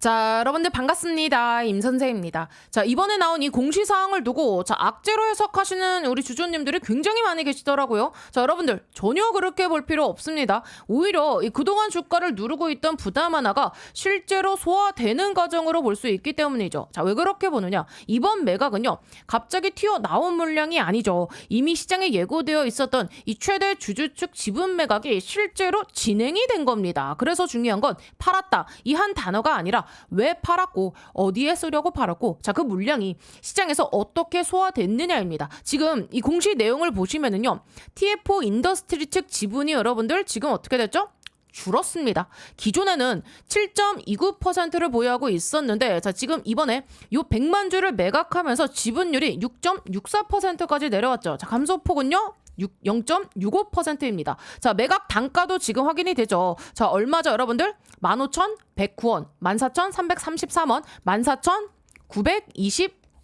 자, 여러분들 반갑습니다. 임선생입니다. 자, 이번에 나온 이 공시사항을 두고 악재로 해석하시는 우리 주주님들이 굉장히 많이 계시더라고요. 자, 여러분들 전혀 그렇게 볼 필요 없습니다. 오히려 이 그동안 주가를 누르고 있던 부담 하나가 실제로 소화되는 과정으로 볼 수 있기 때문이죠. 자, 왜 그렇게 보느냐? 이번 매각은요, 갑자기 튀어나온 물량이 아니죠. 이미 시장에 예고되어 있었던 이 최대 주주 측 지분 매각이 실제로 진행이 된 겁니다. 그래서 중요한 건 팔았다, 이 한 단어가 아니라 왜 팔았고 어디에 쓰려고 팔았고, 자, 그 물량이 시장에서 어떻게 소화됐느냐입니다. 지금 이 공시 내용을 보시면은요, TF 인더스트리 측 지분이 여러분들 지금 어떻게 됐죠? 줄었습니다. 기존에는 7.29%를 보유하고 있었는데, 자, 지금 이번에 요 100만 주를 매각하면서 지분율이 6.64%까지 내려왔죠. 자, 감소폭은요 0.65%입니다. 자, 매각 단가도 지금 확인이 되죠. 자, 얼마죠, 여러분들? 15,109원, 14,333원,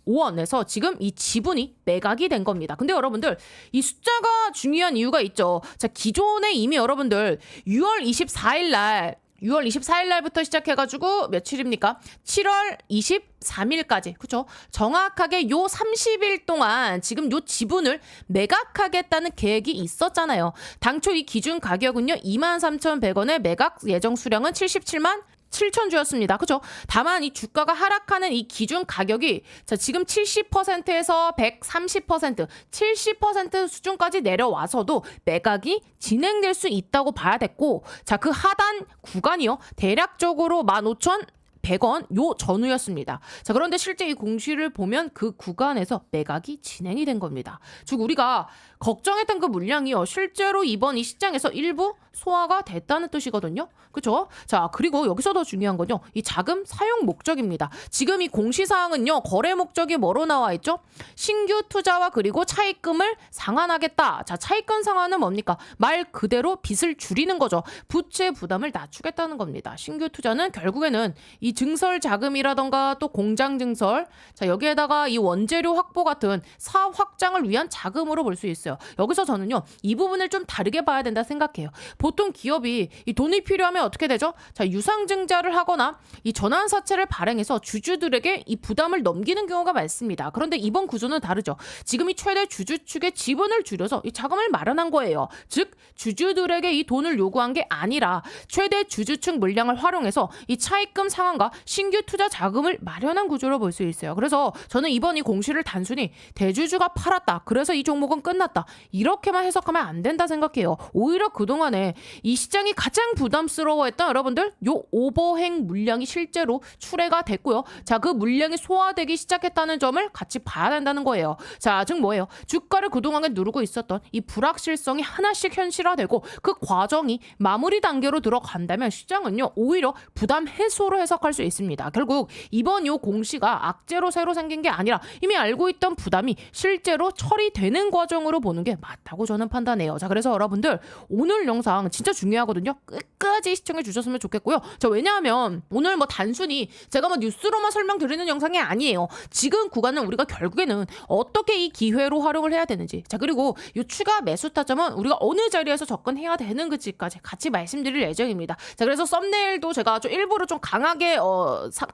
14,925원에서 지금 이 지분이 매각이 된 겁니다. 근데 여러분들, 이 숫자가 중요한 이유가 있죠. 자, 기존에 이미 여러분들 6월 24일 날부터 시작해가지고 며칠입니까? 7월 23일까지, 그쵸? 정확하게 요 30일 동안 지금 요 지분을 매각하겠다는 계획이 있었잖아요. 당초 이 기준 가격은요, 23,100원에 매각 예정 수량은 77만 7,000주였습니다. 그죠? 다만 이 주가가 하락하는 이 기준 가격이, 자, 지금 70%에서 130%, 70% 수준까지 내려와서도 매각이 진행될 수 있다고 봐야 됐고, 자, 그 하단 구간이요, 대략적으로 15,100원 요 전후였습니다. 자, 그런데 실제 이 공시를 보면 그 구간에서 매각이 진행이 된 겁니다. 즉, 우리가 걱정했던 그 물량이요, 실제로 이번 이 시장에서 일부 소화가 됐다는 뜻이거든요. 그쵸? 자, 그리고 여기서 더 중요한 건요, 이 자금 사용 목적입니다. 지금 이 공시사항은요, 거래 목적이 뭐로 나와 있죠? 신규 투자와 그리고 차입금을 상환하겠다. 자, 차입금 상환은 뭡니까? 말 그대로 빚을 줄이는 거죠. 부채 부담을 낮추겠다는 겁니다. 신규 투자는 결국에는 이 증설 자금이라던가 또 공장 증설, 자, 여기에다가 이 원재료 확보 같은 사업 확장을 위한 자금으로 볼 수 있어요. 여기서 저는요, 이 부분을 좀 다르게 봐야 된다 생각해요. 보통 기업이 이 돈이 필요하면 어떻게 되죠? 자, 유상증자를 하거나 이 전환사채를 발행해서 주주들에게 이 부담을 넘기는 경우가 많습니다. 그런데 이번 구조는 다르죠. 지금 이 최대 주주 측의 지분을 줄여서 이 자금을 마련한 거예요. 즉, 주주들에게 이 돈을 요구한 게 아니라 최대 주주 측 물량을 활용해서 이 차입금 상환과 신규 투자 자금을 마련한 구조로 볼 수 있어요. 그래서 저는 이번 이 공시를 단순히 대주주가 팔았다, 그래서 이 종목은 끝났다, 이렇게만 해석하면 안 된다 생각해요. 오히려 그동안에 이 시장이 가장 부담스러워했던 여러분들, 요 오버행 물량이 실제로 출회가 됐고요. 자, 그 물량이 소화되기 시작했다는 점을 같이 봐야 된다는 거예요. 자, 즉 뭐예요? 주가를 그동안에 누르고 있었던 이 불확실성이 하나씩 현실화되고 그 과정이 마무리 단계로 들어간다면 시장은요, 오히려 부담 해소로 해석할 수 있습니다. 결국 이번 요 공시가 악재로 새로 생긴 게 아니라 이미 알고 있던 부담이 실제로 처리되는 과정으로 보는 게 맞다고 저는 판단해요. 자, 그래서 여러분들, 오늘 영상 진짜 중요하거든요. 끝까지 시청해 주셨으면 좋겠고요. 자, 왜냐하면 오늘 뭐 단순히 제가 뭐 뉴스로만 설명드리는 영상이 아니에요. 지금 구간은 우리가 결국에는 어떻게 이 기회로 활용을 해야 되는지, 자, 그리고 이 추가 매수 타점은 우리가 어느 자리에서 접근해야 되는지까지 같이 말씀드릴 예정입니다. 자, 그래서 썸네일도 제가 좀 일부러 좀 강하게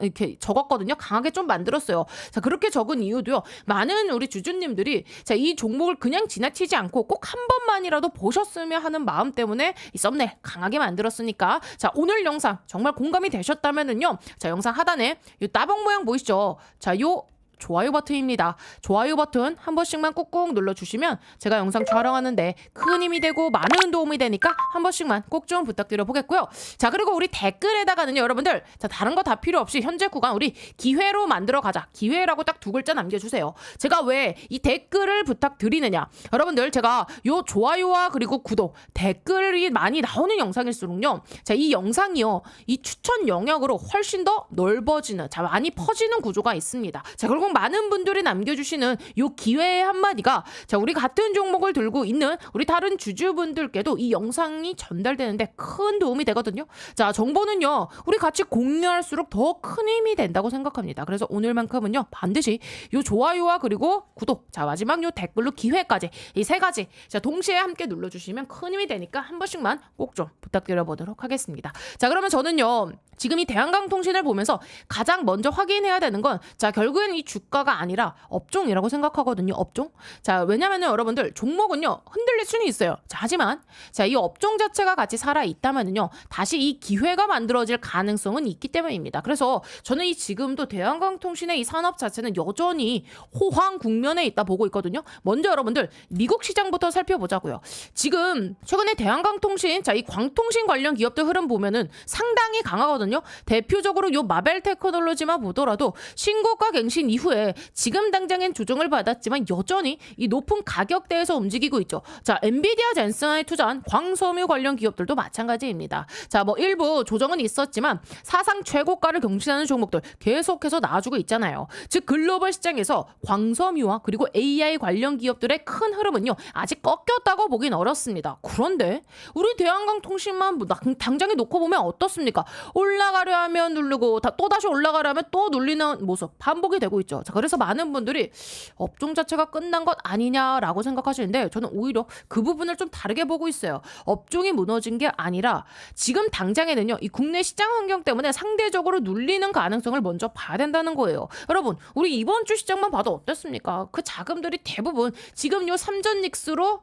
이렇게 적었거든요. 강하게 좀 만들었어요. 자, 그렇게 적은 이유도요, 많은 우리 주주님들이 자, 이 종목을 그냥 지나치지 않고 꼭 한 번만이라도 보셨으면 하는 마음 때문에 이 썸네일 강하게 만들었으니까, 자, 오늘 영상 정말 공감이 되셨다면은요, 자, 영상 하단에 이 따봉 모양 보이시죠? 자, 요 좋아요 버튼입니다. 좋아요 버튼 한 번씩만 꾹꾹 눌러주시면 제가 영상 촬영하는데 큰 힘이 되고 많은 도움이 되니까 한 번씩만 꼭 좀 부탁드려 보겠고요. 자, 그리고 우리 댓글에다가는요, 여러분들, 자, 다른 거 다 필요 없이 현재 구간 우리 기회로 만들어 가자, 기회라고 딱 두 글자 남겨주세요. 제가 왜 이 댓글을 부탁드리느냐, 여러분들, 제가 요 좋아요와 그리고 구독, 댓글이 많이 나오는 영상일수록요, 자, 이 영상이요, 이 추천 영역으로 훨씬 더 넓어지는, 자, 많이 퍼지는 구조가 있습니다. 자, 그리고 결국 많은 분들이 남겨주시는 요 기회의 한마디가 자 우리 같은 종목을 들고 있는 우리 다른 주주분들께도 이 영상이 전달되는데 큰 도움이 되거든요. 자 정보는요 우리 같이 공유할수록 더 큰 힘이 된다고 생각합니다. 그래서 오늘만큼은요 반드시 요 좋아요와 그리고 구독 자 마지막 요 댓글로 기회까지 이 세 가지 자 동시에 함께 눌러주시면 큰 힘이 되니까 한 번씩만 꼭 좀 부탁드려보도록 하겠습니다. 자 그러면 저는요 지금 이 대한강통신을 보면서 가장 먼저 확인해야 되는 건 자 결국엔 이 주가가 아니라 업종이라고 생각하거든요. 업종. 자 왜냐면은 여러분들 종목은요 흔들릴 수는 있어요. 자 하지만 자 이 업종 자체가 같이 살아 있다면은요 다시 이 기회가 만들어질 가능성은 있기 때문입니다. 그래서 저는 이 지금도 대한강통신의 이 산업 자체는 여전히 호황 국면에 있다 보고 있거든요. 먼저 여러분들 미국 시장부터 살펴보자고요. 지금 최근에 대한강통신 자 이 광통신 관련 기업들 흐름 보면은 상당히 강하거든요. 대표적으로 요 마벨 테크놀로지만 보더라도 신고가 갱신 이후에 지금 당장엔 조정을 받았지만 여전히 이 높은 가격대에서 움직이고 있죠. 자 엔비디아 젠슨에 투자한 광섬유 관련 기업들도 마찬가지입니다. 자 뭐 일부 조정은 있었지만 사상 최고가를 경신하는 종목들 계속해서 나와주고 있잖아요. 즉 글로벌 시장에서 광섬유와 그리고 AI 관련 기업들의 큰 흐름은요 아직 꺾였다고 보긴 어렵습니다. 그런데 우리 대한강통신만 당장에 놓고 보면 어떻습니까? 올라가려 하면 누르고 또다시 올라가려 하면 또 눌리는 모습 반복이 되고 있죠. 자 그래서 많은 분들이 업종 자체가 끝난 것 아니냐라고 생각하시는데 저는 오히려 그 부분을 좀 다르게 보고 있어요. 업종이 무너진 게 아니라 지금 당장에는요 이 국내 시장 환경 때문에 상대적으로 눌리는 가능성을 먼저 봐야 된다는 거예요. 여러분 우리 이번 주 시장만 봐도 어땠습니까? 그 자금들이 대부분 지금 요 삼전닉스와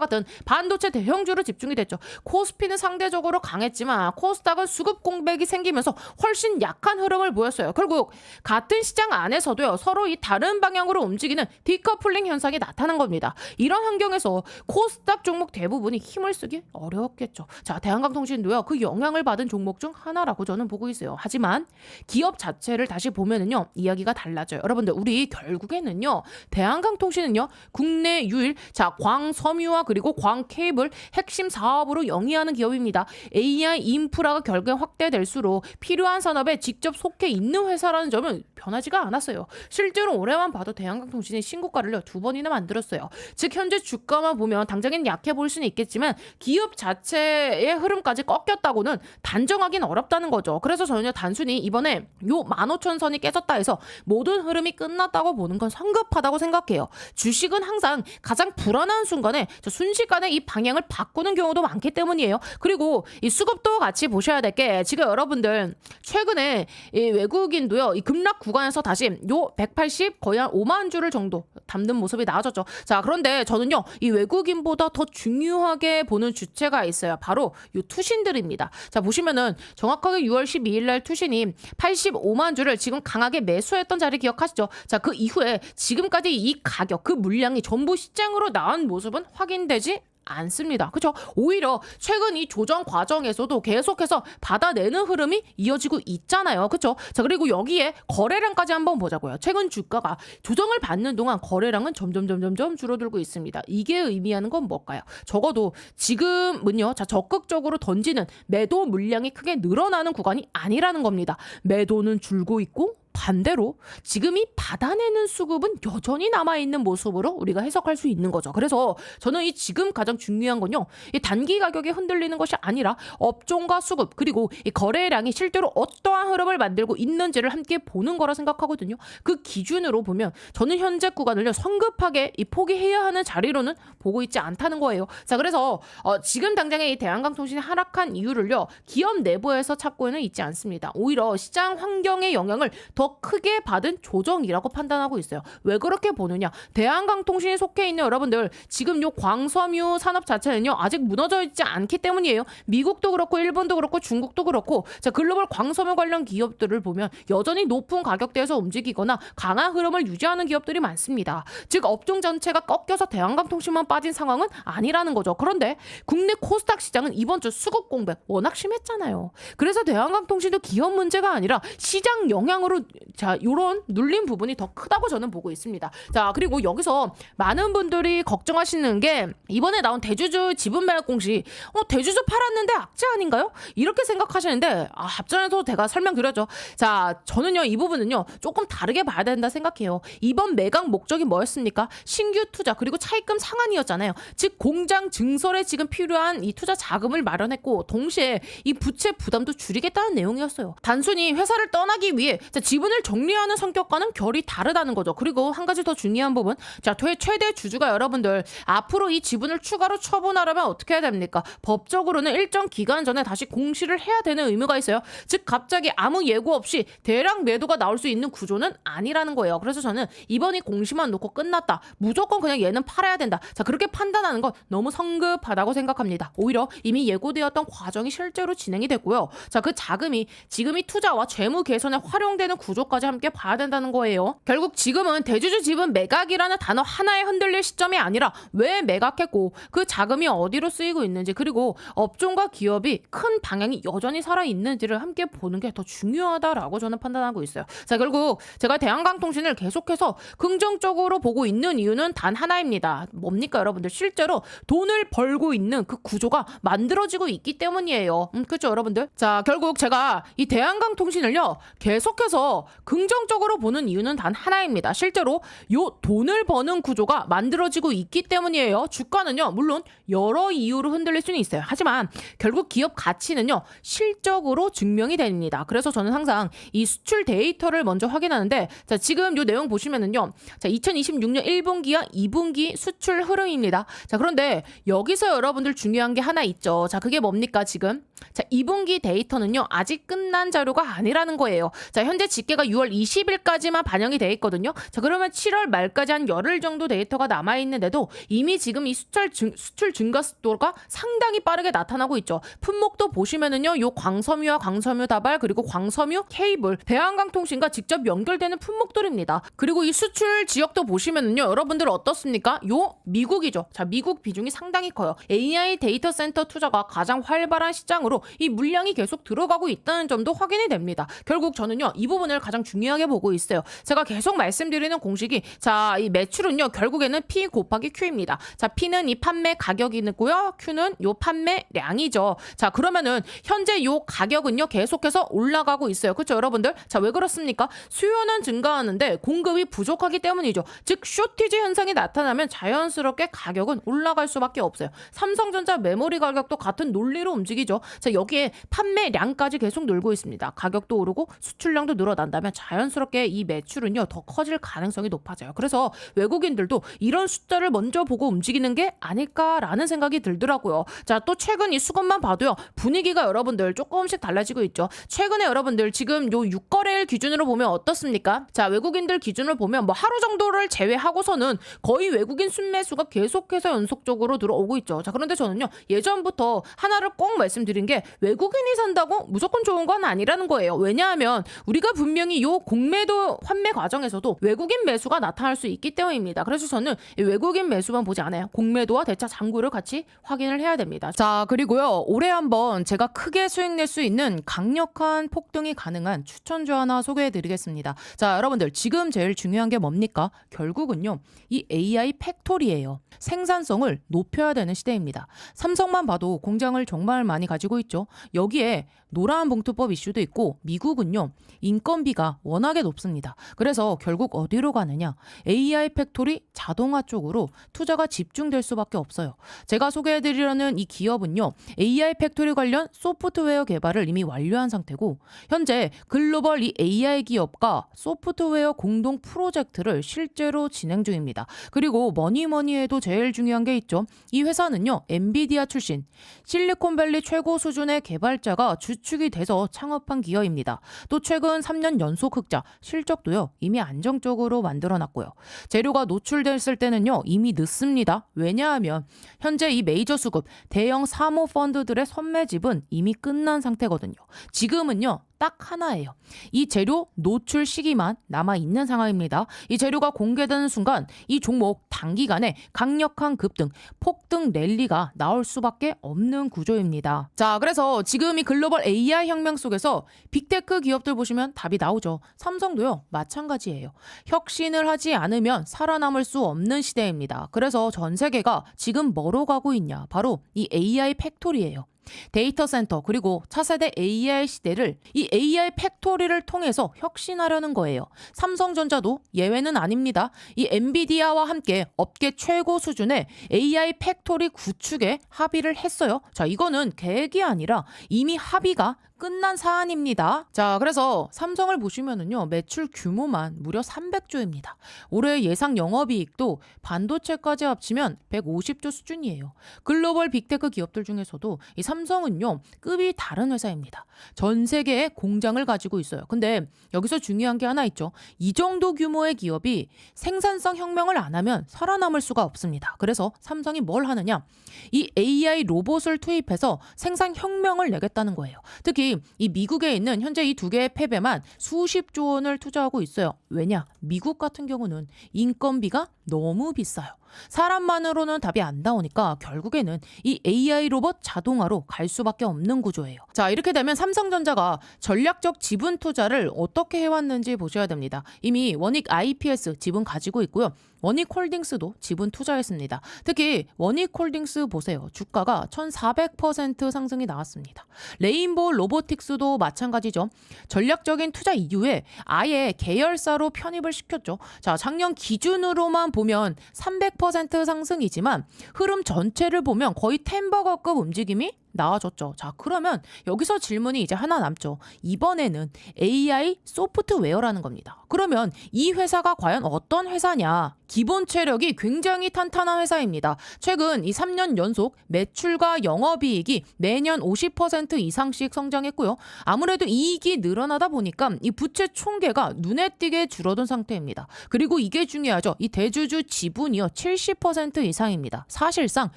같은 반도체 대형주로 집중이 됐죠. 코스피는 상대적으로 강했지만 코스닥은 수급 공백이 생기면서 훨씬 약한 흐름을 보였어요. 결국 같은 시장 안에서도요 서로 이 다른 방향으로 움직이는 디커플링 현상이 나타난 겁니다. 이런 환경에서 코스닥 종목 대부분이 힘을 쓰기 어려웠겠죠. 자 대한강통신도요 그 영향을 받은 종목 중 하나라고 저는 보고 있어요. 하지만 기업 자체를 다시 보면은요 이야기가 달라져요. 여러분들 우리 결국에는요 대한강통신은요 국내 유일 자 광섬유와 그리고 광케이블 핵심 사업으로 영위하는 기업입니다. AI 인프라가 결국에 확대될수록 필요한 산업에 직접 속해 있는 회사라는 점은 변하지가 않았어요. 실제로 올해만 봐도 대한강통신이 신고가를 2번이나 만들었어요. 즉 현재 주가만 보면 당장엔 약해 보일 수는 있겠지만 기업 자체의 흐름까지 꺾였다고는 단정하긴 어렵다는 거죠. 그래서 저는 단순히 이번에 요 15,000선이 깨졌다 해서 모든 흐름이 끝났다고 보는 건 성급하다고 생각해요. 주식은 항상 가장 불안한 순간에 순식간에 이 방향을 바꾸는 경우도 많기 때문이에요. 그리고 이 수급도 같이 보셔야 될 게 지금 여러분들 최근에 이 외국인도요 이 급락 구간에서 다시 요 180 거의 한 5만 주를 정도 담는 모습이 나아졌죠. 자 그런데 저는요 이 외국인보다 더 중요하게 보는 주체가 있어요. 바로 요 투신들입니다. 자 보시면은 정확하게 6월 12일 날 투신이 85만 주를 지금 강하게 매수했던 자리 기억하시죠? 자 그 이후에 지금까지 이 가격 그 물량이 전부 시장으로 나온 모습은 확인되지 않습니다. 그렇죠? 오히려 최근 이 조정 과정에서도 계속해서 받아내는 흐름이 이어지고 있잖아요. 그렇죠? 자 그리고 여기에 거래량까지 한번 보자고요. 최근 주가가 조정을 받는 동안 거래량은 점점 줄어들고 있습니다. 이게 의미하는 건 뭘까요? 적어도 지금은요. 자 적극적으로 던지는 매도 물량이 크게 늘어나는 구간이 아니라는 겁니다. 매도는 줄고 있고 반대로 지금 이 받아내는 수급은 여전히 남아있는 모습으로 우리가 해석할 수 있는 거죠. 그래서 저는 이 지금 가장 중요한 건요. 이 단기 가격이 흔들리는 것이 아니라 업종과 수급 그리고 이 거래량이 실제로 어떠한 흐름을 만들고 있는지를 함께 보는 거라 생각하거든요. 그 기준으로 보면 저는 현재 구간을요. 성급하게 이 포기해야 하는 자리로는 보고 있지 않다는 거예요. 자 그래서 지금 당장에 이 대한강통신이 하락한 이유를요. 기업 내부에서 찾고는 있지 않습니다. 오히려 시장 환경의 영향을 더 크게 받은 조정이라고 판단하고 있어요. 왜 그렇게 보느냐? 대한강통신에 속해 있는 여러분들 지금 요 광섬유 산업 자체는요 아직 무너져 있지 않기 때문이에요. 미국도 그렇고 일본도 그렇고 중국도 그렇고 자 글로벌 광섬유 관련 기업들을 보면 여전히 높은 가격대에서 움직이거나 강한 흐름을 유지하는 기업들이 많습니다. 즉 업종 전체가 꺾여서 대한강통신만 빠진 상황은 아니라는 거죠. 그런데 국내 코스닥 시장은 이번 주 수급 공백 워낙 심했잖아요. 그래서 대한강통신도 기업 문제가 아니라 시장 영향으로 자, 요런 눌린 부분이 더 크다고 저는 보고 있습니다. 자, 그리고 여기서 많은 분들이 걱정하시는 게 이번에 나온 대주주 지분 매각 공시, 대주주 팔았는데 악재 아닌가요? 이렇게 생각하시는데 앞전에도 제가 설명드렸죠. 자, 저는요 이 부분은요 조금 다르게 봐야 된다 생각해요. 이번 매각 목적이 뭐였습니까? 신규 투자 그리고 차입금 상환이었잖아요. 즉 공장 증설에 지금 필요한 이 투자 자금을 마련했고 동시에 이 부채 부담도 줄이겠다는 내용이었어요. 단순히 회사를 떠나기 위해 지분을 정리하는 성격과는 결이 다르다는 거죠. 그리고 한 가지 더 중요한 부분, 자, 최대 주주가 여러분들 앞으로 이 지분을 추가로 처분하려면 어떻게 해야 됩니까? 법적으로는 일정 기간 전에 다시 공시를 해야 되는 의무가 있어요. 즉 갑자기 아무 예고 없이 대량 매도가 나올 수 있는 구조는 아니라는 거예요. 그래서 저는 이번이 공시만 놓고 끝났다, 무조건 그냥 얘는 팔아야 된다, 자, 그렇게 판단하는 건 너무 성급하다고 생각합니다. 오히려 이미 예고되었던 과정이 실제로 진행이 됐고요. 자, 그 자금이 지금이 투자와 재무 개선에 활용되는 구조까지 함께 봐야 된다는 거예요. 결국 지금은 대주주 지분 매각이라는 단어 하나에 흔들릴 시점이 아니라 왜 매각했고 그 자금이 어디로 쓰이고 있는지, 그리고 업종과 기업이 큰 방향이 여전히 살아있는지를 함께 보는 게 더 중요하다라고 저는 판단하고 있어요. 자, 결국 제가 대한강통신을 계속해서 긍정적으로 보고 있는 이유는 단 하나입니다. 뭡니까 여러분들? 실제로 돈을 벌고 있는 그 구조가 만들어지고 있기 때문이에요. 그렇죠 여러분들? 자, 결국 제가 이 대한강통신을요 계속해서 긍정적으로 보는 이유는 단 하나입니다. 실제로 요 돈을 버는 구조가 만들어지고 있기 때문이에요. 주가는요 물론 여러 이유로 흔들릴 수는 있어요. 하지만 결국 기업 가치는요 실적으로 증명이 됩니다. 그래서 저는 항상 이 수출 데이터를 먼저 확인하는데, 자, 지금 요 내용 보시면은요, 자, 2026년 1분기와 2분기 수출 흐름입니다. 자, 그런데 여기서 여러분들 중요한 게 하나 있죠. 자, 그게 뭡니까 지금? 자, 2분기 데이터는요 아직 끝난 자료가 아니라는 거예요. 자, 현재 집계가 6월 20일까지만 반영이 돼 있거든요. 자, 그러면 7월 말까지 한 열흘 정도 데이터가 남아 있는데도 이미 지금 이 수출 증가 속도가 상당히 빠르게 나타나고 있죠. 품목도 보시면은요, 요 광섬유와 광섬유 다발 그리고 광섬유 케이블, 대한강통신과 직접 연결되는 품목들입니다. 그리고 이 수출 지역도 보시면은요, 여러분들 어떻습니까? 요 미국이죠. 자, 미국 비중이 상당히 커요. AI 데이터 센터 투자가 가장 활발한 시장으로 이 물량이 계속 들어가고 있다는 점도 확인이 됩니다. 결국 저는요 이 부분을 가장 중요하게 보고 있어요. 제가 계속 말씀드리는 공식이, 자, 이 매출은요 결국에는 P 곱하기 Q입니다. 자, P는 이 판매 가격이고요, Q는 요 판매량이죠. 자, 그러면은 현재 요 가격은요 계속해서 올라가고 있어요. 그렇죠 여러분들? 자, 왜 그렇습니까? 수요는 증가하는데 공급이 부족하기 때문이죠. 즉 쇼티지 현상이 나타나면 자연스럽게 가격은 올라갈 수밖에 없어요. 삼성전자 메모리 가격도 같은 논리로 움직이죠. 자, 여기에 판매량까지 계속 늘고 있습니다. 가격도 오르고 수출량도 늘어난다면 자연스럽게 이 매출은요 더 커질 가능성이 높아져요. 그래서 외국인들도 이런 숫자를 먼저 보고 움직이는 게 아닐까라는 생각이 들더라고요. 자, 또 최근 이 수급만 봐도요 분위기가 여러분들 조금씩 달라지고 있죠. 최근에 여러분들 지금 요 6거래일 기준으로 보면 어떻습니까? 자, 외국인들 기준으로 보면 뭐 하루 정도를 제외하고서는 거의 외국인 순매수가 계속해서 연속적으로 들어오고 있죠. 자, 그런데 저는요 예전부터 하나를 꼭 말씀드린 게, 외국인이 산다고 무조건 좋은 건 아니라는 거예요. 왜냐하면 우리가 분명히 요 공매도 환매 과정에서도 외국인 매수가 나타날 수 있기 때문입니다. 그래서 저는 외국인 매수만 보지 않아요. 공매도와 대차 잔고를 같이 확인을 해야 됩니다. 자, 그리고요 올해 한번 제가 크게 수익 낼 수 있는 강력한 폭등이 가능한 추천주 하나 소개해 드리겠습니다. 자, 여러분들 지금 제일 중요한 게 뭡니까? 결국은요 이 AI 팩토리예요. 생산성을 높여야 되는 시대입니다. 삼성만 봐도 공장을 정말 많이 가지고 있죠. 여기에 노란 봉투법 이슈도 있고, 미국은요 인건비가 워낙에 높습니다. 그래서 결국 어디로 가느냐? AI 팩토리 자동화 쪽으로 투자가 집중될 수밖에 없어요. 제가 소개해드리려는 이 기업은요 AI 팩토리 관련 소프트웨어 개발을 이미 완료한 상태고, 현재 글로벌 이 AI 기업과 소프트웨어 공동 프로젝트를 실제로 진행 중입니다. 그리고 뭐니 해도 제일 중요한 게 있죠. 이 회사는요 엔비디아 출신 실리콘밸리 최고 수준의 개발자가 주축이 돼서 창업한 기업입니다. 또 최근 3년 연속 흑자, 실적도요 이미 안정적으로 만들어놨고요. 재료가 노출됐을 때는요 이미 늦습니다. 왜냐하면 현재 이 메이저 수급 대형 사모 펀드들의 선매집은 이미 끝난 상태거든요. 지금은요 딱 하나예요. 이 재료 노출 시기만 남아있는 상황입니다. 이 재료가 공개되는 순간 이 종목 단기간에 강력한 급등, 폭등 랠리가 나올 수밖에 없는 구조입니다. 자, 그래서 지금 이 글로벌 AI 혁명 속에서 빅테크 기업들 보시면 답이 나오죠. 삼성도요, 마찬가지예요. 혁신을 하지 않으면 살아남을 수 없는 시대입니다. 그래서 전 세계가 지금 뭐로 가고 있냐? 바로 이 AI 팩토리예요. 데이터 센터 그리고 차세대 AI 시대를 이 AI 팩토리를 통해서 혁신하려는 거예요. 삼성전자도 예외는 아닙니다. 이 엔비디아와 함께 업계 최고 수준의 AI 팩토리 구축에 합의를 했어요. 자, 이거는 계획이 아니라 이미 합의가 끝난 사안입니다. 자, 그래서 삼성을 보시면은요, 매출 규모만 무려 300조입니다. 올해 예상 영업이익도 반도체까지 합치면 150조 수준이에요. 글로벌 빅테크 기업들 중에서도 이 삼성은요, 급이 다른 회사입니다. 전 세계에 공장을 가지고 있어요. 근데 여기서 중요한 게 하나 있죠. 이 정도 규모의 기업이 생산성 혁명을 안 하면 살아남을 수가 없습니다. 그래서 삼성이 뭘 하느냐? 이 AI 로봇을 투입해서 생산 혁명을 내겠다는 거예요. 특히 이 미국에 있는 현재 이 두 개의 팹에만 수십조 원을 투자하고 있어요. 왜냐? 미국 같은 경우는 인건비가 너무 비싸요. 사람만으로는 답이 안 나오니까 결국에는 이 AI 로봇 자동화로 갈 수밖에 없는 구조예요. 자, 이렇게 되면 삼성전자가 전략적 지분 투자를 어떻게 해왔는지 보셔야 됩니다. 이미 원익 IPS 지분 가지고 있고요. 원익홀딩스도 지분 투자했습니다. 특히 원익홀딩스 보세요. 주가가 1400% 상승이 나왔습니다. 레인보우 로보틱스도 마찬가지죠. 전략적인 투자 이후에 아예 계열사로 편입을 시켰죠. 자, 작년 기준으로만 보면 300% 상승이지만 흐름 전체를 보면 거의 템버거급 움직임이 나와줬죠. 자, 그러면 여기서 질문이 이제 하나 남죠. 이번에는 AI 소프트웨어라는 겁니다. 그러면 이 회사가 과연 어떤 회사냐? 기본 체력이 굉장히 탄탄한 회사입니다. 최근 이 3년 연속 매출과 영업이익이 매년 50% 이상씩 성장했고요. 아무래도 이익이 늘어나다 보니까 이 부채 총계가 눈에 띄게 줄어든 상태입니다. 그리고 이게 중요하죠. 이 대주주 지분이요, 70% 이상입니다. 사실상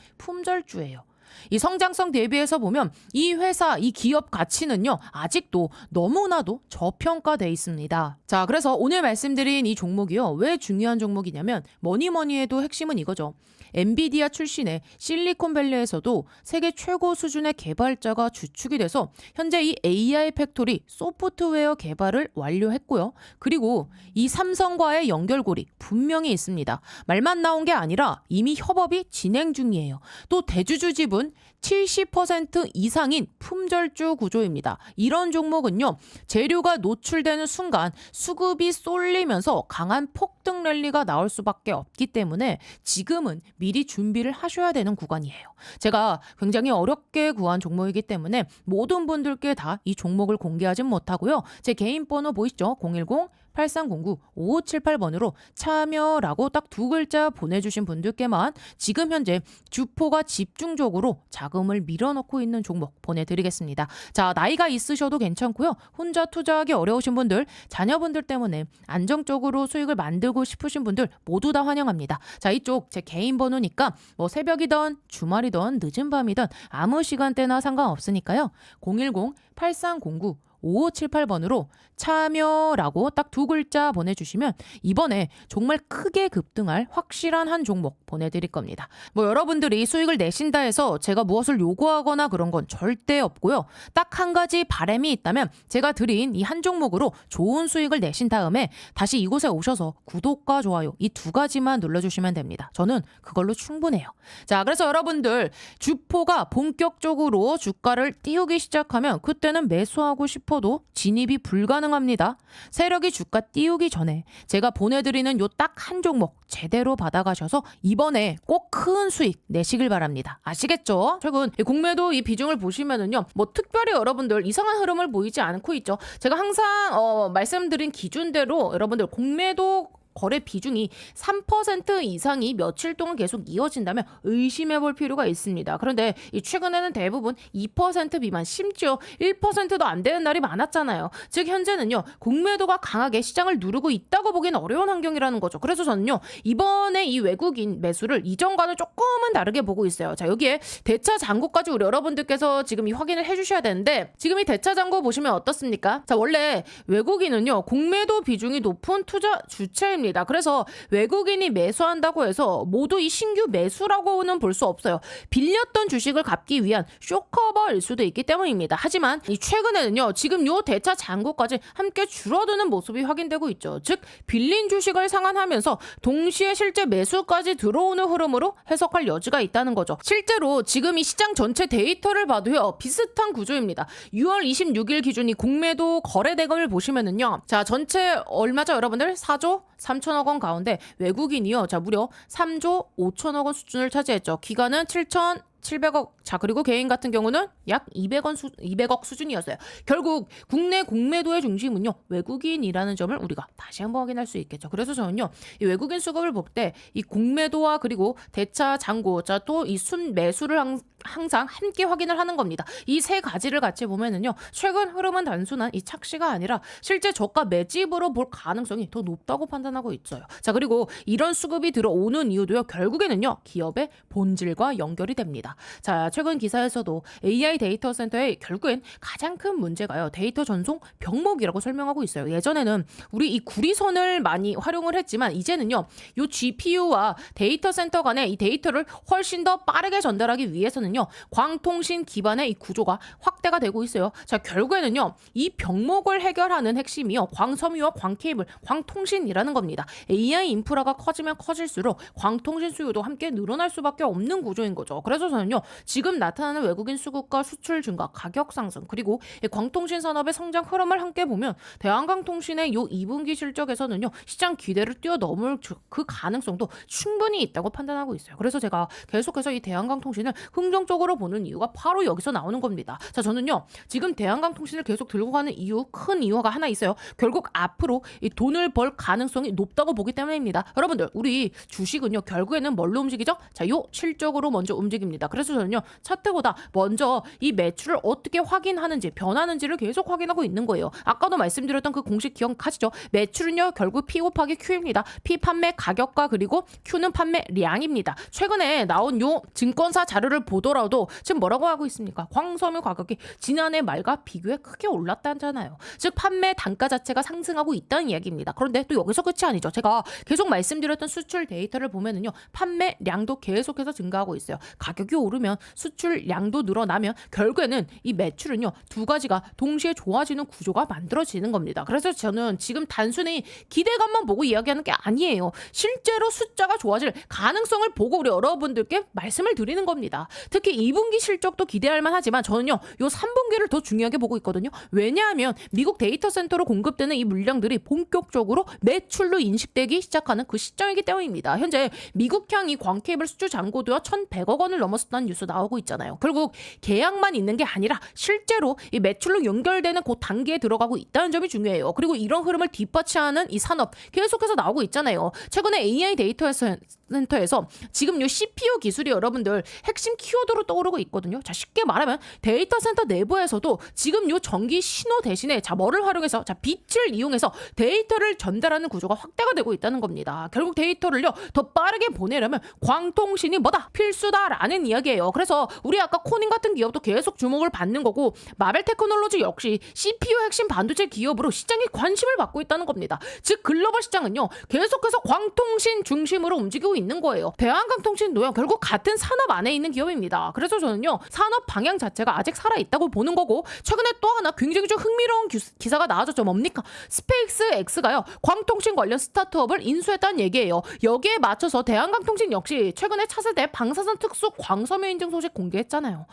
품절주예요. 이 성장성 대비해서 보면 이 회사, 이 기업 가치는요, 아직도 너무나도 저평가돼 있습니다. 자, 그래서 오늘 말씀드린 이 종목이요, 왜 중요한 종목이냐면 뭐니 해도 핵심은 이거죠. 엔비디아 출신의 실리콘밸리에서도 세계 최고 수준의 개발자가 주축이 돼서 현재 이 AI 팩토리 소프트웨어 개발을 완료했고요. 그리고 이 삼성과의 연결고리 분명히 있습니다. 말만 나온 게 아니라 이미 협업이 진행 중이에요. 또 대주주 지분 70% 이상인 품절주 구조입니다. 이런 종목은요, 재료가 노출되는 순간 수급이 쏠리면서 강한 폭등 랠리가 나올 수밖에 없기 때문에 지금은 미리 준비를 하셔야 되는 구간이에요. 제가 굉장히 어렵게 구한 종목이기 때문에 모든 분들께 다 이 종목을 공개하진 못하고요. 제 개인 번호 보이시죠? 010-8309-5578번으로 참여라고 딱 두 글자 보내주신 분들께만 지금 현재 주포가 집중적으로 자금을 밀어넣고 있는 종목 보내드리겠습니다. 자, 나이가 있으셔도 괜찮고요. 혼자 투자하기 어려우신 분들, 자녀분들 때문에 안정적으로 수익을 만들고 싶으신 분들 모두 다 환영합니다. 자, 이쪽 제 개인 번호니까 뭐 새벽이든 주말이든 늦은 밤이든 아무 시간대나 상관없으니까요. 010-8309-5578번으로 참여라고 딱 두 글자 보내주시면 이번에 정말 크게 급등할 확실한 한 종목 보내드릴 겁니다. 뭐 여러분들이 수익을 내신다 해서 제가 무엇을 요구하거나 그런 건 절대 없고요. 딱 한 가지 바람이 있다면 제가 드린 이 한 종목으로 좋은 수익을 내신 다음에 다시 이곳에 오셔서 구독과 좋아요 이 두 가지만 눌러주시면 됩니다. 저는 그걸로 충분해요. 자, 그래서 여러분들 주포가 본격적으로 주가를 띄우기 시작하면 그때는 매수하고 싶어도 진입이 불가능합니다. 세력이 주가 띄우기 전에 제가 보내드리는 요 딱 한 종목 제대로 받아가셔서 이번에 꼭 큰 수익 내시길 바랍니다. 아시겠죠? 최근 공매도 이 비중을 보시면은요, 뭐 특별히 여러분들 이상한 흐름을 보이지 않고 있죠. 제가 항상 말씀드린 기준대로 여러분들 공매도 거래 비중이 3% 이상이 며칠 동안 계속 이어진다면 의심해 볼 필요가 있습니다. 그런데 이 최근에는 대부분 2% 미만, 심지어 1%도 안 되는 날이 많았잖아요. 즉 현재는요, 공매도가 강하게 시장을 누르고 있다고 보기는 어려운 환경이라는 거죠. 그래서 저는요, 이번에 이 외국인 매수를 이전과는 조금은 다르게 보고 있어요. 자, 여기에 대차 잔고까지 우리 여러분들께서 지금 이 확인을 해주셔야 되는데, 지금 이 대차 잔고 보시면 어떻습니까? 자, 원래 외국인은요, 공매도 비중이 높은 투자 주체입니다. 그래서 외국인이 매수한다고 해서 모두 이 신규 매수라고는 볼 수 없어요. 빌렸던 주식을 갚기 위한 쇼커버일 수도 있기 때문입니다. 하지만 이 최근에는요, 지금 요 대차 잔고까지 함께 줄어드는 모습이 확인되고 있죠. 즉 빌린 주식을 상환하면서 동시에 실제 매수까지 들어오는 흐름으로 해석할 여지가 있다는 거죠. 실제로 지금 이 시장 전체 데이터를 봐도요, 비슷한 구조입니다. 6월 26일 기준 이 공매도 거래 대금을 보시면은요, 자, 전체 얼마죠 여러분들? 4조 3천억 원 가운데 외국인이요, 자, 무려 3조 5천억 원 수준을 차지했죠. 기간은 7,700억. 자, 그리고 개인 같은 경우는 약 200억 수준이었어요. 결국 국내 공매도의 중심은요, 외국인이라는 점을 우리가 다시 한번 확인할 수 있겠죠. 그래서 저는요, 이 외국인 수급을 볼 때 이 공매도와 그리고 대차 잔고, 자, 또 이 순매수를 항상 함께 확인을 하는 겁니다. 이 세 가지를 같이 보면은요, 최근 흐름은 단순한 이 착시가 아니라 실제 저가 매집으로 볼 가능성이 더 높다고 판단하고 있어요. 자, 그리고 이런 수급이 들어오는 이유도요, 결국에는요, 기업의 본질과 연결이 됩니다. 자, 최근 기사에서도 AI 데이터 센터의 결국엔 가장 큰 문제가요, 데이터 전송 병목이라고 설명하고 있어요. 예전에는 우리 이 구리선을 많이 활용을 했지만 이제는요, 요 GPU와 데이터 센터 간의 이 데이터를 훨씬 더 빠르게 전달하기 위해서는요, 광통신 기반의 이 구조가 확대가 되고 있어요. 자, 결국에는요, 이 병목을 해결하는 핵심이요, 광섬유와 광케이블, 광통신이라는 겁니다. AI 인프라가 커지면 커질수록 광통신 수요도 함께 늘어날 수밖에 없는 구조인 거죠. 그래서 저는요, 지금 나타나는 외국인 수급과 수출 증가, 가격 상승, 그리고 광통신 산업의 성장 흐름을 함께 보면 대한광통신의 요 2분기 실적에서는요, 시장 기대를 뛰어넘을 그 가능성도 충분히 있다고 판단하고 있어요. 그래서 제가 계속해서 이 대한광통신을 긍정적으로 보는 이유가 바로 여기서 나오는 겁니다. 자, 저는요, 지금 대한광통신을 계속 들고 가는 큰 이유가 하나 있어요. 결국 앞으로 이 돈을 벌 가능성이 높다고 보기 때문입니다. 여러분들, 우리 주식은요, 결국에는 뭘로 움직이죠? 자, 요 실적으로 먼저 움직입니다. 그래서 저는요, 차트보다 먼저 이 매출을 어떻게 확인하는지, 변하는지를 계속 확인하고 있는 거예요. 아까도 말씀드렸던 그 공식 기억하시죠? 매출은요, 결국 P 곱하기 Q입니다. P 판매 가격과 그리고 Q는 판매량입니다. 최근에 나온 요 증권사 자료를 보더라도 지금 뭐라고 하고 있습니까? 광섬유 가격이 지난해 말과 비교해 크게 올랐다잖아요. 즉 판매 단가 자체가 상승하고 있다는 이야기입니다. 그런데 또 여기서 끝이 아니죠. 제가 계속 말씀드렸던 수출 데이터를 보면은요, 판매량도 계속해서 증가하고 있어요. 가격이 오르면 수출량도 늘어나면 결국에는 이 매출은요, 두 가지가 동시에 좋아지는 구조가 만들어지는 겁니다. 그래서 저는 지금 단순히 기대감만 보고 이야기하는 게 아니에요. 실제로 숫자가 좋아질 가능성을 보고 우리 여러분들께 말씀을 드리는 겁니다. 특히 2분기 실적도 기대할 만하지만 저는요, 요 3분기를 더 중요하게 보고 있거든요. 왜냐하면 미국 데이터 센터로 공급되는 이 물량들이 본격적으로 매출로 인식되기 시작하는 그 시점이기 때문입니다. 현재 미국향 이 광케이블 수주 잔고도가 1,100억 원을 넘었다는 뉴스 나오고 있잖아요. 결국 계약만 있는 게 아니라 실제로 이 매출로 연결되는 그 단계에 들어가고 있다는 점이 중요해요. 그리고 이런 흐름을 뒷받침하는 이 산업 계속해서 나오고 있잖아요. 최근에 AI 데이터 센터에서 지금 요 CPU 기술이 여러분들 핵심 키워드로 떠오르고 있거든요. 자, 쉽게 말하면 데이터 센터 내부에서도 지금 요 전기 신호 대신에 자, 뭐를 활용해서, 자, 빛을 이용해서 데이터를 전달하는 구조가 확대가 되고 있다는 겁니다. 결국 데이터를요, 더 빠르게 보내려면 광통신이 뭐다? 필수다라는 이야기예요. 그래서 우리 아까 코닝 같은 기업도 계속 주목을 받는 거고, 마벨 테크놀로지 역시 CPU 핵심 반도체 기업으로 시장에 관심을 받고 있다는 겁니다. 즉 글로벌 시장은요, 계속해서 광통신 중심으로 움직이고 있는 거예요. 대한광통신도요, 결국 같은 산업 안에 있는 기업입니다. 그래서 저는요, 산업 방향 자체가 아직 살아있다고 보는 거고, 최근에 또 하나 굉장히 좀 흥미로운 기사가 나와줬죠. 뭡니까? 스페이스X가요, 광통신 관련 스타트업을 인수했다는 얘기예요. 여기에 맞춰서 대한광통신 역시 최근에 차세대 방사선 특수 광섬유 인증 소식 공개했잖아요.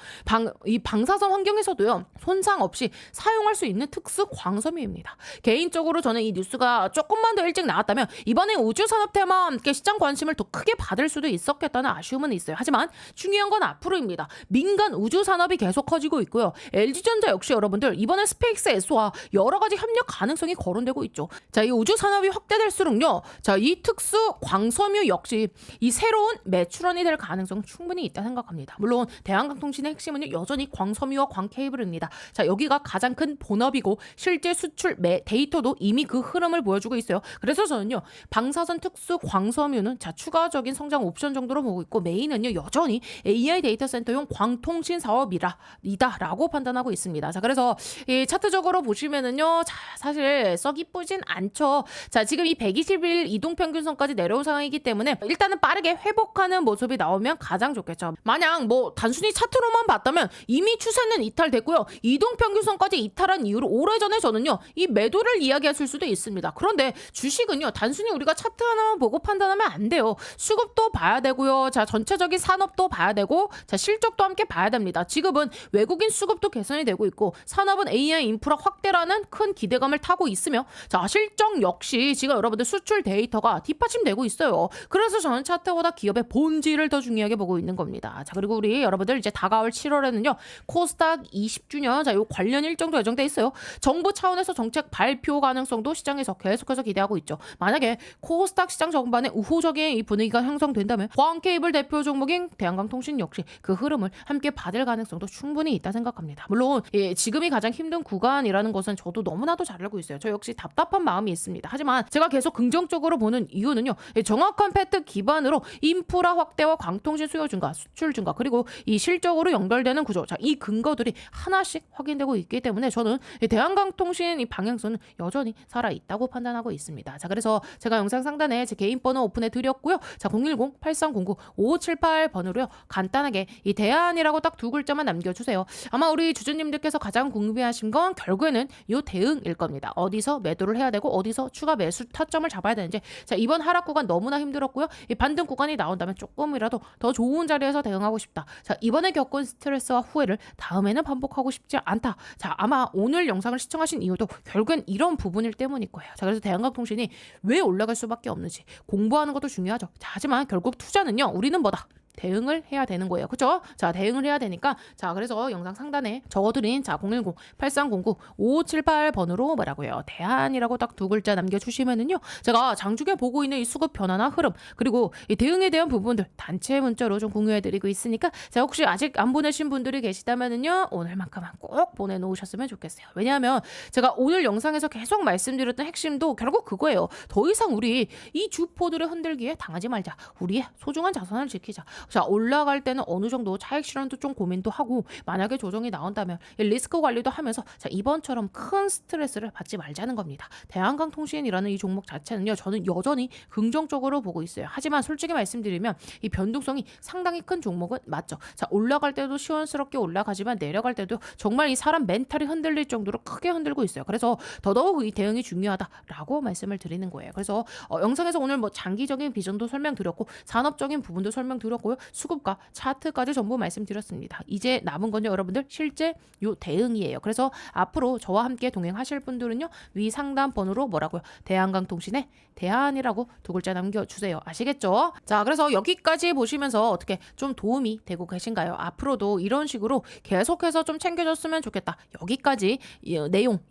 이 방사선 환경에서도요, 손상 없이 사용할 수 있는 특수 광섬유입니다. 개인적으로 저는 이 뉴스가 조금만 더 일찍 나왔다면 이번에 우주산업 테마와 함께 시장 관심을 더 크게 받을 수도 있었겠다는 아쉬움은 있어요. 하지만 중요한 건 앞으로입니다. 민간 우주 산업이 계속 커지고 있고요. LG전자 역시 여러분들 이번에 스페이스 S와 여러 가지 협력 가능성이 거론되고 있죠. 자, 이 우주 산업이 확대될수록요. 자, 이 특수 광섬유 역시 이 새로운 매출원이 될 가능성 충분히 있다 생각합니다. 물론 대한강통신의 핵심은 여전히 광섬유와 광케이블입니다. 자, 여기가 가장 큰 본업이고 실제 수출 데이터도 이미 그 흐름을 보여주고 있어요. 그래서 저는요. 방사선 특수 광섬유는 자, 추가적인 성장 옵션 정도로 보고 있고 메인은요. 여전히 AI 데이터 센터용 광통신 사업이다라고 판단하고 있습니다. 자, 그래서 이 차트적으로 보시면은요. 자, 사실 썩 이쁘진 않죠. 자, 지금 이 120일 이동평균선까지 내려온 상황이기 때문에 일단은 빠르게 회복하는 모습이 나오면 가장 좋겠죠. 만약 뭐 단순히 차트로만 봤다면 이미 추세는 이탈됐고요. 이동평균선까지 이탈한 이후로 오래전에 저는요. 이 매도를 이야기했을 수도 있습니다. 그런데 주식은요. 단순히 우리가 차트 하나만 보고 판단하면 안 돼요. 수급도 봐야 되고요. 자, 전체적인 산업도 봐야 되고 자, 실적도 함께 봐야 됩니다. 지금은 외국인 수급도 개선이 되고 있고 산업은 AI 인프라 확대라는 큰 기대감을 타고 있으며 자, 실적 역시 지금 여러분들 수출 데이터가 뒷받침되고 있어요. 그래서 저는 차트보다 기업의 본질을 더 중요하게 보고 있는 겁니다. 자, 그리고 우리 여러분들 이제 다가올 7월에는요. 코스닥 20주년 자, 요 관련 일정도 예정돼 있어요. 정부 차원에서 정책 발표 가능성도 시장에서 계속해서 기대하고 있죠. 만약에 코스닥 시장 전반에 우호적인 이 분위기가 형성된다면 광케이블 대표 종목인 대한강통신 역시 그 흐름을 함께 받을 가능성도 충분히 있다 생각합니다. 물론 지금이 가장 힘든 구간이라는 것은 저도 너무나도 잘 알고 있어요. 저 역시 답답한 마음이 있습니다. 하지만 제가 계속 긍정적으로 보는 이유는요. 정확한 팩트 기반으로 인프라 확대와 광통신 수요 증가, 수출 증가 그리고 이 실적으로 연결되는 구조 자, 이 근거들이 하나씩 확인되고 있기 때문에 저는 대한강통신 이 방향성은 여전히 살아있다고 판단하고 있습니다. 자, 그래서 제가 영상 상단에 제 개인 번호 오픈해 드렸고요. 자, 010-8309-5578번으로요. 간단하게 이 대안이라고 딱 두 글자만 남겨주세요. 아마 우리 주주님들께서 가장 궁금해하신 건 결국에는 이 대응일 겁니다. 어디서 매도를 해야 되고 어디서 추가 매수 타점을 잡아야 되는지 자, 이번 하락 구간 너무나 힘들었고요. 이 반등 구간이 나온다면 조금이라도 더 좋은 자리에서 대응하고 싶다. 자, 이번에 겪은 스트레스와 후회를 다음에는 반복하고 싶지 않다. 자, 아마 오늘 영상을 시청하신 이유도 결국엔 이런 부분일 때문일 거예요. 자, 그래서 대한강통신이 왜 올라갈 수밖에 없는지 공부하는 것도 중요하죠. 자, 하지만 결국 투자는요. 우리는 뭐다? 대응을 해야 되는 거예요. 그렇죠? 자, 대응을 해야 되니까 자, 그래서 영상 상단에 적어드린 자, 010-8309-5578번으로 뭐라고요? 대안이라고 딱 두 글자 남겨주시면은요. 제가 장중에 보고 있는 이 수급 변화나 흐름 그리고 이 대응에 대한 부분들 단체 문자로 좀 공유해드리고 있으니까 자, 혹시 아직 안 보내신 분들이 계시다면은요. 오늘만큼은 꼭 보내놓으셨으면 좋겠어요. 왜냐하면 제가 오늘 영상에서 계속 말씀드렸던 핵심도 결국 그거예요. 더 이상 우리 이 주포들의 흔들기에 당하지 말자. 우리의 소중한 자산을 지키자. 자, 올라갈 때는 어느 정도 차익 실현도 좀 고민도 하고 만약에 조정이 나온다면 리스크 관리도 하면서 자, 이번처럼 큰 스트레스를 받지 말자는 겁니다. 대한강통신이라는 이 종목 자체는요. 저는 여전히 긍정적으로 보고 있어요. 하지만 솔직히 말씀드리면 이 변동성이 상당히 큰 종목은 맞죠. 자, 올라갈 때도 시원스럽게 올라가지만 내려갈 때도 정말 이 사람 멘탈이 흔들릴 정도로 크게 흔들고 있어요. 그래서 더더욱 이 대응이 중요하다라고 말씀을 드리는 거예요. 그래서 영상에서 오늘 뭐 장기적인 비전도 설명드렸고 산업적인 부분도 설명드렸고요. 수급과 차트까지 전부 말씀드렸습니다. 이제 남은 건요. 여러분들 실제 요 대응이에요. 그래서 앞으로 저와 함께 동행하실 분들은요. 위 상단 번호로 뭐라고요? 대한강통신의 대안이라고 두 글자 남겨주세요. 아시겠죠? 자, 그래서 여기까지 보시면서 어떻게 좀 도움이 되고 계신가요? 앞으로도 이런 식으로 계속해서 좀 챙겨줬으면 좋겠다. 여기까지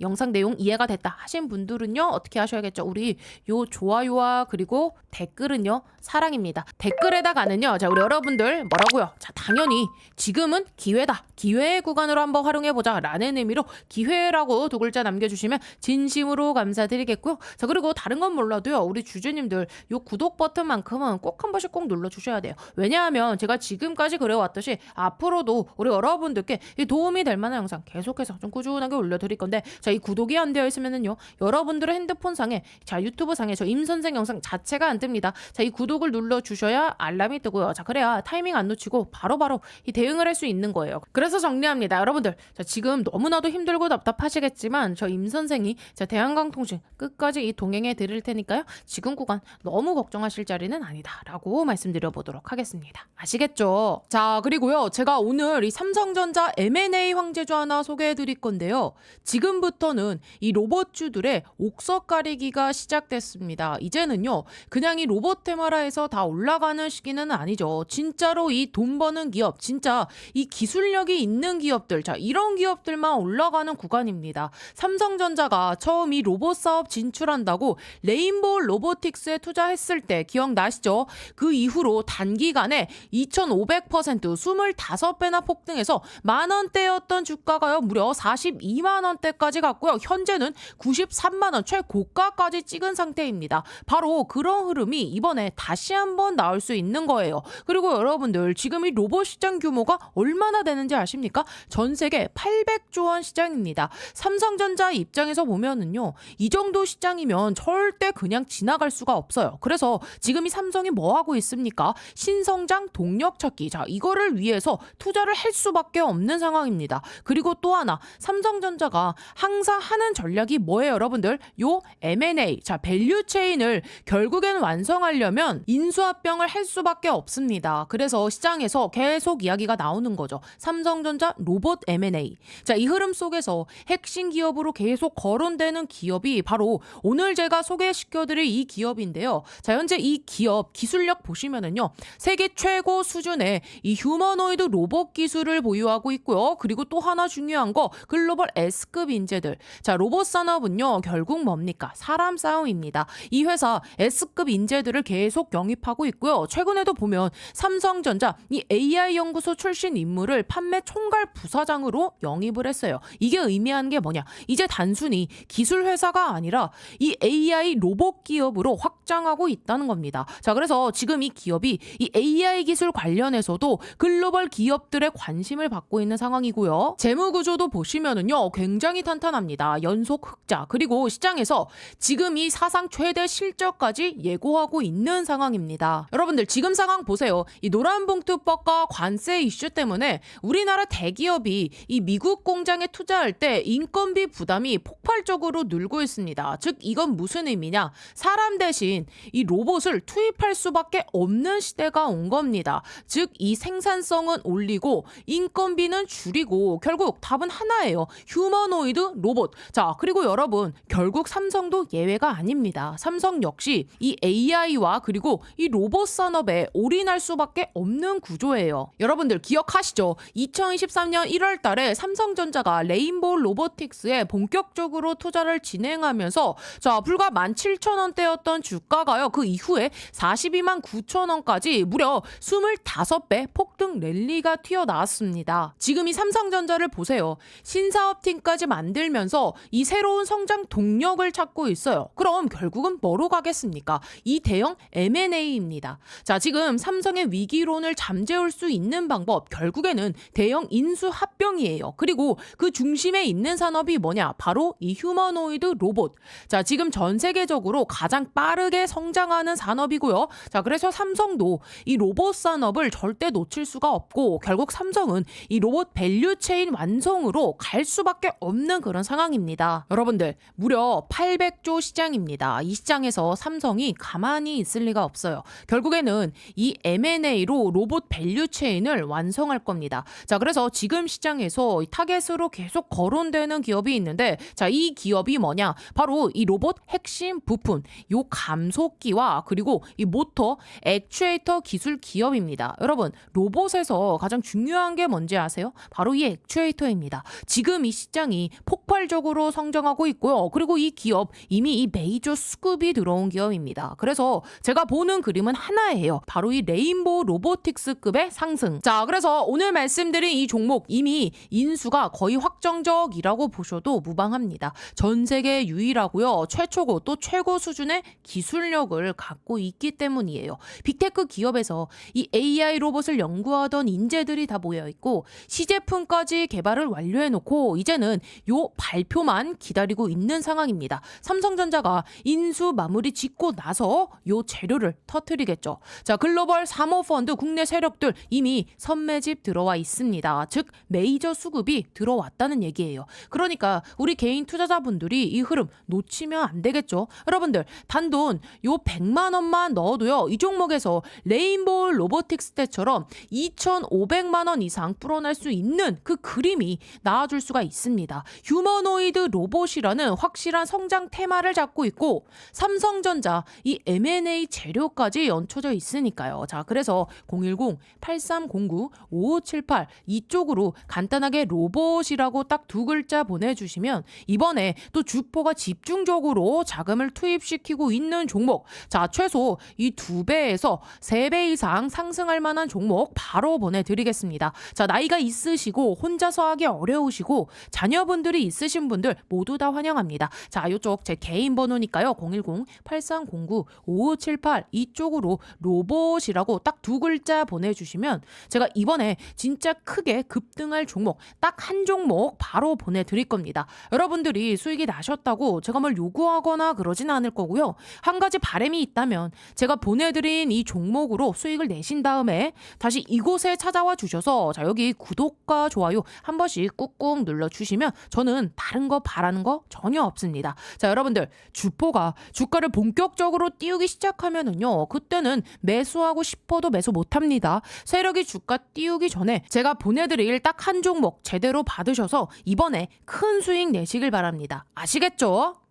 영상 내용 이해가 됐다 하신 분들은요. 어떻게 하셔야겠죠? 우리 요 좋아요와 그리고 댓글은요. 사랑입니다. 댓글에다가는요. 자, 우리 여러분들 뭐라고요? 자, 당연히 지금은 기회다. 기회의 구간으로 한번 활용해보자 라는 의미로 기회라고 두 글자 남겨주시면 진심으로 감사드리겠고요. 자, 그리고 다른 건 몰라도요. 우리 주주님들 요 구독 버튼만큼은 꼭 한 번씩 꼭 눌러주셔야 돼요. 왜냐하면 제가 지금까지 그래왔듯이 앞으로도 우리 여러분들께 이 도움이 될 만한 영상 계속해서 좀 꾸준하게 올려드릴 건데 자, 이 구독이 안 되어 있으면은요. 여러분들의 핸드폰 상에 자, 유튜브 상에 저 임선생 영상 자체가 안 뜹니다. 자, 이 구독을 눌러주셔야 알람이 뜨고요. 자, 그래야 그래야 타이밍 안 놓치고 바로바로 이 대응을 할 수 있는 거예요. 그래서 정리합니다. 여러분들, 자, 지금 너무나도 힘들고 답답하시겠지만 저 임 선생이 자, 대한강통신 끝까지 이 동행해 드릴 테니까요. 지금 구간 너무 걱정하실 자리는 아니다라고 말씀드려 보도록 하겠습니다. 아시겠죠? 자, 그리고요. 제가 오늘 이 삼성전자 M&A 황제주 하나 소개해 드릴 건데요. 지금부터는 이 로봇주들의 옥석 가리기가 시작됐습니다. 이제는요. 그냥 이 로봇 테마라에서 다 올라가는 시기는 아니죠. 진짜로 이 돈 버는 기업, 진짜 이 기술력이 있는 기업들, 자, 이런 기업들만 올라가는 구간입니다. 삼성전자가 처음 이 로봇 사업 진출한다고 레인보우 로보틱스에 투자했을 때 기억나시죠? 그 이후로 단기간에 2500% 25배나 폭등해서 만원대였던 주가가요 무려 42만원대까지 갔고요. 현재는 93만원 최고가까지 찍은 상태입니다. 바로 그런 흐름이 이번에 다시 한번 나올 수 있는 거예요. 그리고 여러분들, 지금 이 로봇 시장 규모가 얼마나 되는지 아십니까? 전 세계 800조 원 시장입니다. 삼성전자 입장에서 보면은요, 이 정도 시장이면 절대 그냥 지나갈 수가 없어요. 그래서 지금 이 삼성이 뭐 하고 있습니까? 신성장 동력 찾기. 자, 이거를 위해서 투자를 할 수밖에 없는 상황입니다. 그리고 또 하나, 삼성전자가 항상 하는 전략이 뭐예요, 여러분들? 요 M&A, 자, 밸류 체인을 결국엔 완성하려면 인수합병을 할 수밖에 없습니다. 그래서 시장에서 계속 이야기가 나오는 거죠. 삼성전자 로봇 M&A. 자, 이 흐름 속에서 핵심 기업으로 계속 거론되는 기업이 바로 오늘 제가 소개시켜드릴 이 기업인데요. 자, 현재 이 기업 기술력 보시면은요, 세계 최고 수준의 이 휴머노이드 로봇 기술을 보유하고 있고요. 그리고 또 하나 중요한 거, 글로벌 S급 인재들. 자, 로봇 산업은요, 결국 뭡니까? 사람 싸움입니다. 이 회사 S급 인재들을 계속 영입하고 있고요. 최근에도 보면 삼성전자 이 AI 연구소 출신 인물을 판매 총괄 부사장으로 영입을 했어요. 이게 의미하는 게 뭐냐? 이제 단순히 기술 회사가 아니라 이 AI 로봇 기업으로 확장하고 있다는 겁니다. 자, 그래서 지금 이 기업이 이 AI 기술 관련해서도 글로벌 기업들의 관심을 받고 있는 상황이고요. 재무 구조도 보시면은요, 굉장히 탄탄합니다. 연속 흑자, 그리고 시장에서 지금 이 사상 최대 실적까지 예고하고 있는 상황입니다. 여러분들, 지금 상황 보세요. 이 노란봉투법과 관세 이슈 때문에 우리나라 대기업이 이 미국 공장에 투자할 때 인건비 부담이 폭발적으로 늘고 있습니다. 즉, 이건 무슨 의미냐? 사람 대신 이 로봇을 투입할 수밖에 없는 시대가 온 겁니다. 즉, 이 생산성은 올리고 인건비는 줄이고 결국 답은 하나예요. 휴머노이드 로봇. 자, 그리고 여러분, 결국 삼성도 예외가 아닙니다. 삼성 역시 이 AI와 그리고 이 로봇 산업에 올인할 수밖에 없는 구조예요. 여러분들 기억하시죠? 2023년 1월 달에 삼성전자가 레인보우 로보틱스에 본격적으로 투자를 진행하면서 자, 불과 17,000원대였던 주가가요, 그 이후에 42만 9천원까지 무려 25배 폭등 랠리가 튀어나왔습니다. 지금 이 삼성전자를 보세요. 신사업팀까지 만들면서 이 새로운 성장 동력을 찾고 있어요. 그럼 결국은 뭐로 가겠습니까? 이 대형 M&A입니다. 자, 지금 삼성의 위기론을 잠재울 수 있는 방법, 결국에는 대형 인수합병이에요. 그리고 그 중심에 있는 산업이 뭐냐? 바로 이 휴머노이드 로봇. 자, 지금 전 세계적으로 가장 빠르게 성장하는 산업이고요. 자, 그래서 삼성도 이 로봇 산업을 절대 놓칠 수가 없고 결국 삼성은 이 로봇 밸류 체인 완성으로 갈 수밖에 없는 그런 상황입니다. 여러분들, 무려 800조 시장입니다. 이 시장에서 삼성이 가만히 있을 리가 없어요. 결국에는 이 M&A로 로봇 밸류 체인을 완성할 겁니다. 자, 그래서 지금 시장에서 타겟으로 계속 거론되는 기업이 있는데, 자, 이 기업이 뭐냐? 바로 이 로봇 핵심 부품, 요 감속기와 그리고 이 모터, 액추에이터 기술 기업입니다. 여러분, 로봇에서 가장 중요한 게 뭔지 아세요? 바로 이 액추에이터입니다. 지금 이 시장이 폭발적으로 성장하고 있고요. 그리고 이 기업 이미 이 메이저 수급이 들어온 기업입니다. 그래서 제가 보는 그림은 하나예요. 바로 이 레인보우 로보틱스급의 상승. 자, 그래서 오늘 말씀드린 이 종목 이미 인수가 거의 확정적이라고 보셔도 무방합니다. 전 세계 유일하고요. 최초고 또 최고 수준의 기술력을 갖고 있기 때문이에요. 빅테크 기업에서 이 AI 로봇을 연구하던 인재들이 다 모여 있고 시제품까지 개발을 완료해놓고 이제는 요 발표만 기다리고 있는 상황입니다. 삼성전자가 인수 마무리 짓고 나서 요 재료를 터뜨리겠죠. 자, 글로벌 3호 사모펀드 국내 세력들 이미 선매집 들어와 있습니다. 즉 메이저 수급이 들어왔다는 얘기예요. 그러니까 우리 개인 투자자분들이 이 흐름 놓치면 안 되겠죠. 여러분들 단돈 요 100만 원만 넣어도요. 이 종목에서 레인보우 로보틱스 때처럼 2,500만 원 이상 불어날 수 있는 그 그림이 나와줄 수가 있습니다. 휴머노이드 로봇이라는 확실한 성장 테마를 잡고 있고 삼성전자 이 M&A 재료까지 얹혀져 있으니까요. 자, 그래서 010-8309-5578 이쪽으로 간단하게 로봇이라고 딱 두 글자 보내주시면 이번에 또 주포가 집중적으로 자금을 투입시키고 있는 종목, 자 최소 이 2배에서 3배 이상 상승할 만한 종목 바로 보내드리겠습니다. 자, 나이가 있으시고 혼자서 하기 어려우시고 자녀분들이 있으신 분들 모두 다 환영합니다. 자, 이쪽 제 개인 번호니까요. 010-8309-5578 이쪽으로 로봇이라고 딱 두 글자 보내주시면 제가 이번에 진짜 크게 급등할 종목 딱 한 종목 바로 보내드릴 겁니다. 여러분들이 수익이 나셨다고 제가 뭘 요구하거나 그러진 않을 거고요. 한 가지 바람이 있다면 제가 보내드린 이 종목으로 수익을 내신 다음에 다시 이곳에 찾아와 주셔서 자 여기 구독과 좋아요 한 번씩 꾹꾹 눌러주시면 저는 다른 거 바라는 거 전혀 없습니다. 자, 여러분들 주포가 주가를 본격적으로 띄우기 시작하면은요, 그때는 매수하고 싶어도 매수 못합니다. 세력이 주가 띄우기 전에 제가 보내드릴 딱 한 종목 제대로 받으셔서 이번에 큰 수익 내시길 바랍니다. 아시겠죠?